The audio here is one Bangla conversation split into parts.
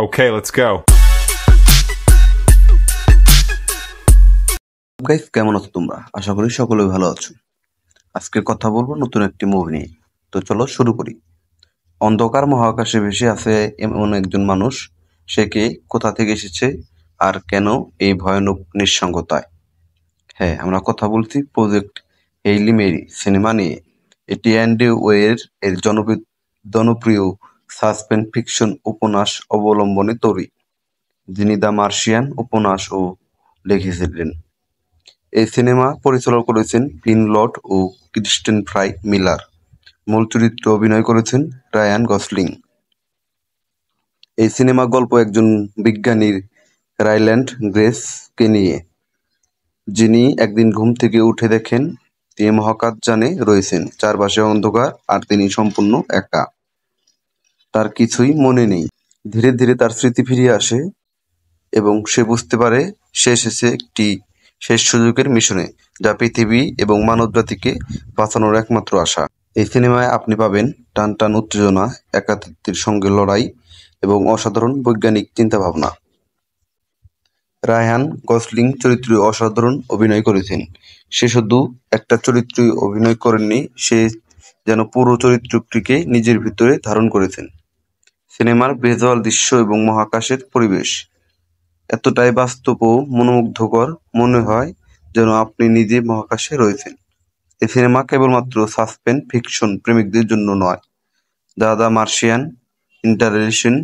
Okay, let's go. গাইস, কেমন আছো তোমরা? আশা করি সকলে ভালো আছো। আজকে কথা বলবো নতুন একটি মুভি নিয়ে। তো চলো শুরু করি। অন্ধকার মহাকাশে ভেসে আছে এমন একজন মানুষ। সে কে, কোথা থেকে এসেছে, আর কেন এই ভয়ানক নিঃসঙ্গতায়? হ্যাঁ, আমরা কথা বলছি প্রজেক্ট হেইলি মেরি সিনেমা নিয়ে। এটি অ্যান্ডি ওয়ের এর জনপ্রিয় সাসপেন্স ফিকশন উপন্যাস অবলম্বনে তৈরি, যিনি দ্য মার্শিয়ান উপন্যাসও লিখেছিলেন। এই সিনেমা পরিচালনা করেছেন ফিন লর্ড ও ক্রিস্টেন ফ্রাই মিলার। মূল চরিত্রে অভিনয় করেছেন রায়ান গসলিং। এই সিনেমা গল্প একজন বিজ্ঞানীর, রাইল্যান্ড গ্রেসকে নিয়ে, যিনি একদিন ঘুম থেকে উঠে দেখেন তিনি মহাকাশযানে রয়েছেন, চারপাশে অন্ধকার আর তিনি সম্পূর্ণ একা। তার কিছুই মনে নেই। ধীরে ধীরে তার স্মৃতি ফিরে আসে এবং সে বুঝতে পারে সে এসেছে একটি শেষ সুযোগের মিশনে, যা পৃথিবী এবং মানবজাতিকে বাঁচানোর একমাত্র আশা। এই সিনেমায় আপনি পাবেন টান টান উত্তেজনা, একাকিত্বের সঙ্গে লড়াই এবং অসাধারণ বৈজ্ঞানিক চিন্তাভাবনা। রায়ান গসলিং চরিত্রে অসাধারণ অভিনয় করেছেন। সে শুধু একটা চরিত্রে অভিনয় করেননি, সে যেন পুরো চরিত্রটিকে নিজের ভিতরে ধারণ করেছেন। সিনেমার ভিজুয়াল দৃশ্য এবং মহাকাশের পরিবেশ এতটাই বাস্তব ও মনোমুগ্ধকর, মনে হয় যেন আপনি নিজে মহাকাশে রয়েছেন। এই সিনেমা কেবলমাত্র সাসপেন্স ফিকশন প্রেমিকদের জন্য নয়, যারা দ্য মার্শিয়ান, ইন্টারস্টেলার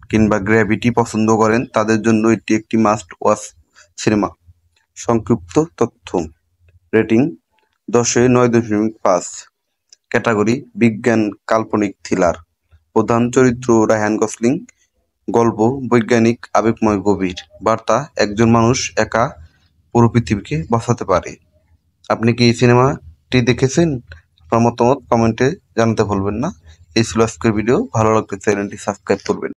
কিংবা গ্র্যাভিটি পছন্দ করেন তাদের জন্য এটি একটি মাস্ট ওয়াচ সিনেমা। সংক্ষিপ্ত তথ্য: রেটিং 10-এ 9.5। ক্যাটাগরি বিজ্ঞান কাল্পনিক থ্রিলার। প্রধান চরিত্র রায়ান গসলিং। গল্প বৈজ্ঞানিক, আবেগময়, গভীর। বার্তা: একজন মানুষ একা পুরো পৃথিবীকে বাঁচাতে পারে। আপনি কি এই সিনেমাটি দেখেছেন? আপনার মতামত কমেন্টে জানাতে ভুলবেন না। এই ছিল আজকের ভিডিও। ভালো লাগলে চ্যানেলটি সাবস্ক্রাইব করবেন।